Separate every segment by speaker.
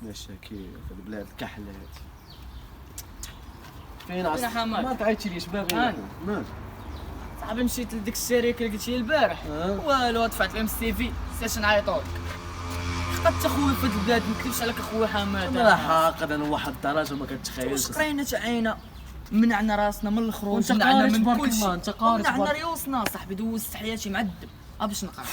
Speaker 1: مشاكل في البلاد الكحلات. فين
Speaker 2: حماد؟
Speaker 1: ما تعيطيليش باغي مالك
Speaker 2: صاحبي مشيت لديك الشركه اللي قلتي لي البارح والو دفعت لهم السي في ساش نعيطولك. حقدت اخويا في هاد البلاد ما نكذبش عليك اخويا حماد.
Speaker 1: انا حاقد انا لواحد الدرجه ما كتخيلش.
Speaker 2: واش قرينا تعينا منعنا راسنا من الخروج
Speaker 1: منعنا من
Speaker 2: كل
Speaker 1: كل شيء. انت قاري
Speaker 2: منعنا ريوسنا صاحبي دوزت حياتي معذب باش نقرا.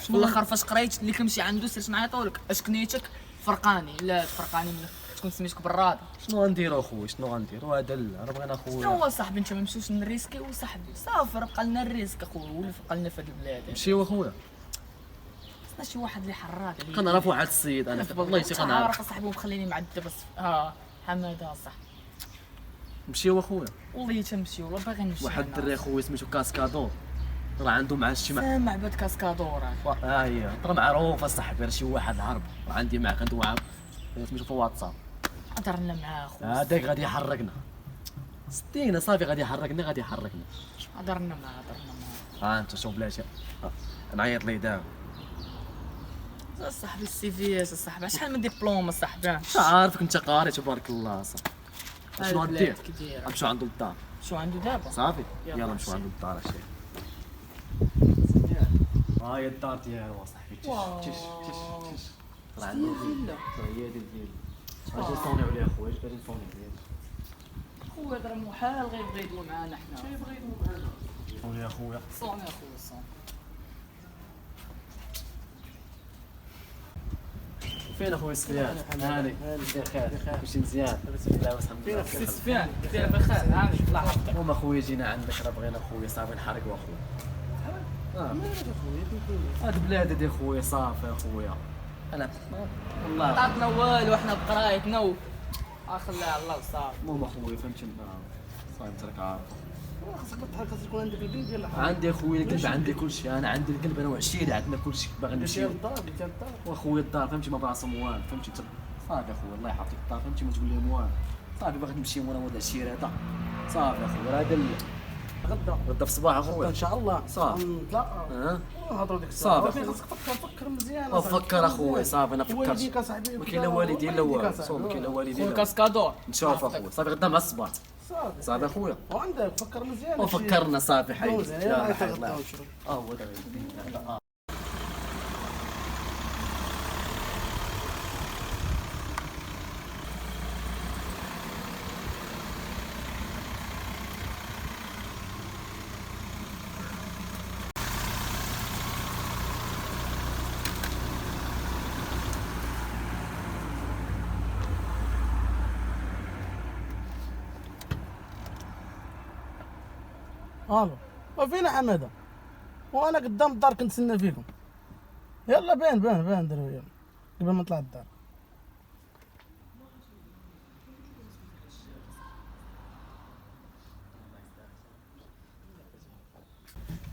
Speaker 2: في الاخر فاش قريت اللي كنمشي عنده سيرت نعيطولك اش كنيتك فرقاني لا فرقاني من تكون سميتك براده.
Speaker 1: شنو غنديرو اخويا شنو غنديرو هذا راه بغينا اخويا.
Speaker 2: شنو هو صاحبي انت ما مشيوش نريسكيو صاحبي صافي راه بقى لنا الريسك اخويا ولا بقى لنا في هاد البلاد.
Speaker 1: مشيو اخويا
Speaker 2: خصنا شي واحد اللي حراك
Speaker 1: كنعرف واحد السيد انا والله شي كنعرف.
Speaker 2: عارف صاحبي ومخليني معذب بس حماده صح.
Speaker 1: مشيو اخويا
Speaker 2: والله تمشي والله باغي نمشي.
Speaker 1: واحد الدري اخويا سميتو كاسكادور راه عنده مع شي
Speaker 2: سامع بهاد كاسكادور
Speaker 1: هي راه معروف اصاحبي راه شي واحد الهرب وعندي معاه كندوي معاه سميتو في واتساب.
Speaker 2: هضرنا معاه اخويا
Speaker 1: هذاك غادي يحرقنا صدقني صافي غادي يحرقنا
Speaker 2: هضرنا معاه
Speaker 1: انت شوف بلاتي نعيط ليه دابا
Speaker 2: صاحبي السي في اس صاحبي شحال من ديبلوم صاحبي.
Speaker 1: مش عارفك انت قاري تبارك الله صاحبي. شنو غدير؟ نمشيو عندو للدار.
Speaker 2: شو عنده دابا؟
Speaker 1: صافي يلا نمشيو عندو للدار اش ها هي الدار ديالو اصاحبي. تش راه عنده فيلا هي ديال الفيلا. اجي نصونيو عليه اخويا اجي نصونيو عليه
Speaker 2: خويا هذا محال غير يبغي يدوي معانا حنا. شنو يبغي يدوي معانا؟
Speaker 1: صوني يا خويا
Speaker 2: صوني اخويا صوني.
Speaker 1: فين اخويا سفيان؟ هاني بخير كلشي مزيان لاباس الحمد لله.
Speaker 2: سي سفيان كيف بخير هاني الله يحفظك.
Speaker 1: المهم اخويا جينا عندك راه بغينا اخويا صافي نحرقوا اخويا. هاد بلاد هادي اخويا صافي اخويا انا والله
Speaker 2: عطنا والو احنا بقرايتنا خليها على الله وصافي.
Speaker 1: المهم اخويا فهمتني صافي انت راك عارف
Speaker 3: خاصك تحرك خاص يكون عندك القلب ديال الحرب.
Speaker 1: عندي اخويا القلب عندي كلشي انا عندي القلب انا وعشيري عندنا كلشي باغي نمشيو.
Speaker 3: ديال الدار
Speaker 1: واخويا الدار فهمتي ما بلاصه موال فهمتي صافي اخويا الله يحفظك الدار فهمتي ما تقول لهم والو صافي باغي نمشي وانا ولد العشيره هذا صافي اخويا راه هذا غدا في الصباح اخويا
Speaker 3: ان شاء الله
Speaker 1: صافي
Speaker 3: نطلع نهضروا ديك الساعه.
Speaker 1: صافي
Speaker 3: خاصك تفكر مزيان.
Speaker 1: افكر اخويا صافي انا فكرت.
Speaker 3: والديك اصاحبي
Speaker 1: ما كاين لا والدين لا والو صافي ما كاين لا والدين
Speaker 2: خويا
Speaker 1: لا
Speaker 2: كاسكادور
Speaker 1: نشوف اخويا صافي غدا مع الصباح صافي اخويا
Speaker 3: وعندك فكر مزيان.
Speaker 1: وفكرنا صافي حي
Speaker 3: يلا
Speaker 1: حي
Speaker 3: الله
Speaker 1: هو دابا
Speaker 3: الو وفينا حماده وانا قدام الدار كنتسنى فيكم. يلا بان دروا يلا قبل ما نطلع الدار.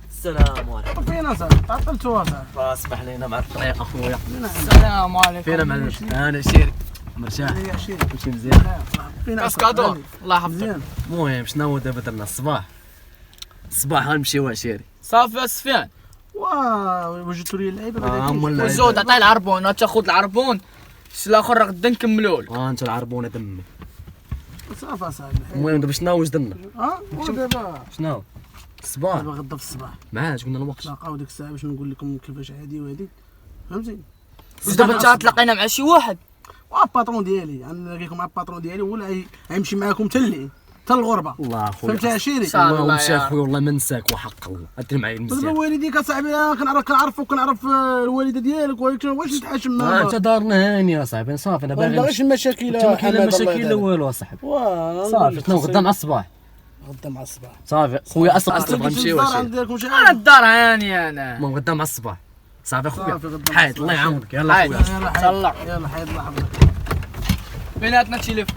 Speaker 1: السلام عليكم.
Speaker 3: فينا صاحبي تعطلتوا صاحبي.
Speaker 1: اسمح لينا مع الطريق اخويا.
Speaker 2: السلام عليكم.
Speaker 1: فينا معلم انا شيري مرتاح
Speaker 3: يا شيري
Speaker 1: كلشي مزيان.
Speaker 2: كاسكادور الله يحفظك.
Speaker 3: مزيان.
Speaker 1: المهم شنو هو دابا درنا الصباح غنمشيو عشيري
Speaker 2: صافي يا سفيان.
Speaker 3: وجدتوا لي اللعيبه
Speaker 2: وزود عطيه العربون تاخذ العربون الشيء الاخر راه غدا نكملوا لك.
Speaker 1: انت العربونه دمي.
Speaker 3: صافي صاحبي.
Speaker 1: المهم دابا شنو وجدنا
Speaker 3: ودابا
Speaker 1: شنو الصباح
Speaker 3: دابا غدا في الصباح
Speaker 1: معاه قلنا الوقت
Speaker 3: تلاقاو ديك الساعه باش نقول لكم كيفاش هادي وهادي فهمتي.
Speaker 2: دابا انت تلاقينا مع شي واحد
Speaker 3: الباترون ديالي غنلاقيكم مع الباترون ديالي ولا غيمشي معاكم حتى الغربه.
Speaker 1: الله اخويا
Speaker 3: فهمتي عشيري.
Speaker 2: الله
Speaker 1: مشى اخويا والله ما نساك وحق الله ادري معايا
Speaker 3: دابا
Speaker 1: مزيان.
Speaker 3: والديك اصاحبي كنعرفك كنعرف الوالده ديالك ولكن واش نتحاشم معاها.
Speaker 1: انت دارنا هاني اصاحبي صافي انا
Speaker 3: ما
Speaker 1: باغي
Speaker 3: باغيش المشاكل.
Speaker 1: ما كاين لا مشاكل لا والو اصاحبي صافي شنو غدا مع الصباح
Speaker 3: غدا مع الصباح.
Speaker 1: صافي خويا اصلا غنمشيو
Speaker 2: انا الدار هاني انا.
Speaker 1: المهم غدا مع الصباح صافي اخويا
Speaker 3: صافي غدا مع
Speaker 1: حيد الله يعاونك يلا اخويا
Speaker 3: يلا حيد الله يحفظك.
Speaker 2: بيناتنا تليفون.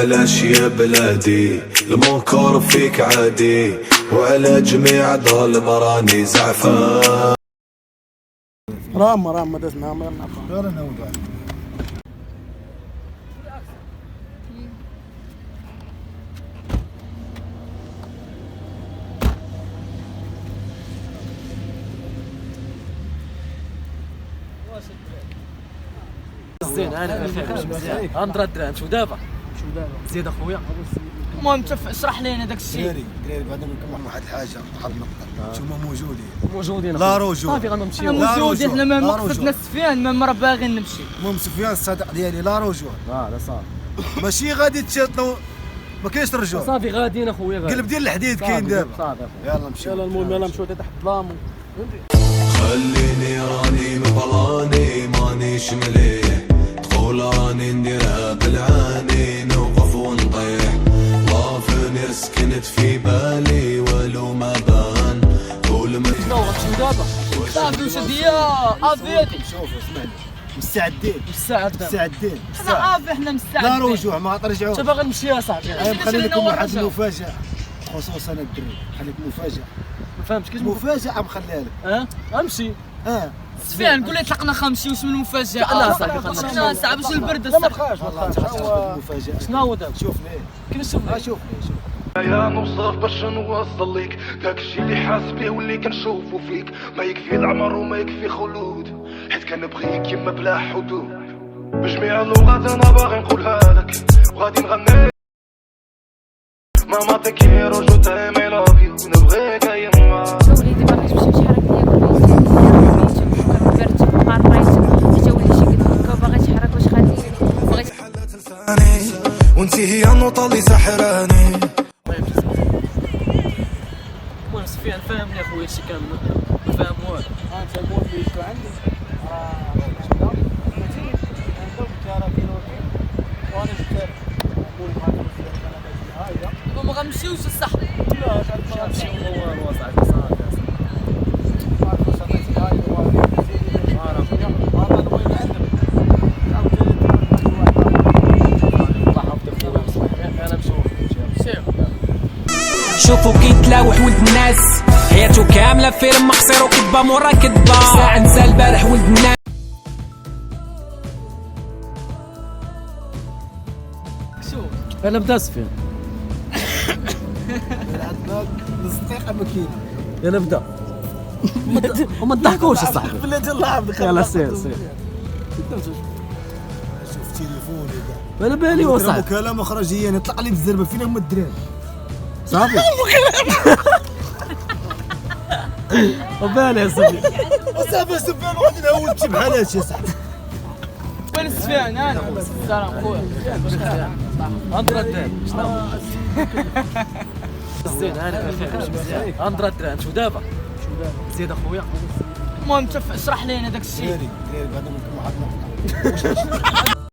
Speaker 4: معلش يا بلادي المنكر فيك عادي، وعلى جميع ظالم راني زعفان.
Speaker 3: رام دسنا ما
Speaker 5: غير انا وقاعد
Speaker 1: زين انا بخير مزيان. غندرى الدرهم شو دابا زيد اخويا.
Speaker 2: المهم شوف اشرح لينا داك الشيء.
Speaker 5: دراري بعدا نقول واحد الحاجه، واحد النقطه، نتوما موجودين
Speaker 1: لا
Speaker 5: رجوع
Speaker 1: صافي غنمشيو.
Speaker 2: احنا موجودين، حنا ما
Speaker 5: لا
Speaker 2: قصدنا سفيان، ما مرة باغيين نمشي.
Speaker 5: المهم سفيان الصديق ديالي لا رجوع،
Speaker 1: لا صافي
Speaker 5: ماشي غادي تشاطلو، ما كاينش رجوع،
Speaker 1: صافي غاديين اخويا غادي.
Speaker 5: قلب ديال الحديد كاين دابا.
Speaker 1: صافي اخويا
Speaker 5: يلا نمشيو.
Speaker 3: يلا المهم يلا نمشيو تحت الظلام.
Speaker 4: خليني راني مبلاني مانيش مليح، دخول راني نديرها بالعاني، نوقف ونطيح، لافني سكنت في بالي ولو ما بان، كل ما
Speaker 1: شنو غنمشيو دابا؟
Speaker 2: صافي وش ديا افيدي
Speaker 5: شوف اسمعني، مستعدين
Speaker 2: حنا افي، حنا
Speaker 5: لا
Speaker 2: مستعدين.
Speaker 5: رجوع ما ترجعوا.
Speaker 1: شوف غنمشي يا صاحبي.
Speaker 5: خلي لكم واحد المفاجأة خصوصا الدري، خليك مفاجأة.
Speaker 1: ما فهمتش كيفاش
Speaker 5: مفاجأة مخليها لك.
Speaker 1: غنمشي.
Speaker 2: سفيان قول لي طلقنا خمسي واش من المفاجأة؟
Speaker 1: لا صاحبي خلينا
Speaker 2: خلينا صعب باش البرد.
Speaker 3: لا ما تخافش
Speaker 5: مفاجأة.
Speaker 1: شنو هو دابا؟
Speaker 5: شوف ليه،
Speaker 1: كيفاش شوف
Speaker 5: شوف
Speaker 6: يا نوصف باش نوصل ليك داكشي اللي حاس بيه واللي كنشوفو فيك، ما يكفي العمر وما يكفي خلود، حيت كنبغيك يما بلا حدود، بجميع اللغات انا باغي نقولها لك، وغادي نغني ماما تكي رجو تايم اي لاف يو، نبغيك يا يما.
Speaker 7: وليدي باغي تمشي شحال هكا كبرت بقى رايت حتى ولي شي قد هكا وباغي تحرك واش غادي بغيت
Speaker 6: وانتي هي النوطة اللي سحراني.
Speaker 1: المهم سفيان فهمني اخويا شي كامل ما فاهم والو.
Speaker 3: انت المهم اللي يجوا عندي راه وانا جبت
Speaker 2: ما غنمشيوش الصح.
Speaker 1: غنمشيو والو صاحبي صافي.
Speaker 8: شوفوا كيتلاوح ولد الناس، حياته كاملة فيلم مقصير وكذبة مورا كذبة، ساعة نسى البارح ولد الناس.
Speaker 2: شوف
Speaker 1: انا بدا سفيان.
Speaker 5: دقيقة ما كاين.
Speaker 1: يلا بدا. وما تضحكوش صاحبي.
Speaker 3: بالله ديال الله عبدك.
Speaker 1: يلا سير.
Speaker 5: شوف تليفوني
Speaker 1: انا بالي هو صاحبي.
Speaker 5: مكالمة خرجية نطلع لي بالزربة، فين هما الدراري؟
Speaker 1: صافي. وبالي يا صاحبي.
Speaker 5: صافي سفيان واحد الاول تجيب بحال هادشي صاحبي.
Speaker 2: وين سفيان؟ انا السلام خويا.
Speaker 1: غندرى الدرهم شنو؟ زين انا بخير مزيان. غندرى الدرهم شو دابا زيد اخويا.
Speaker 2: المهم شوف اشرح لينا داك الشيء.
Speaker 5: دراري بعدا نقول واحد النقطة.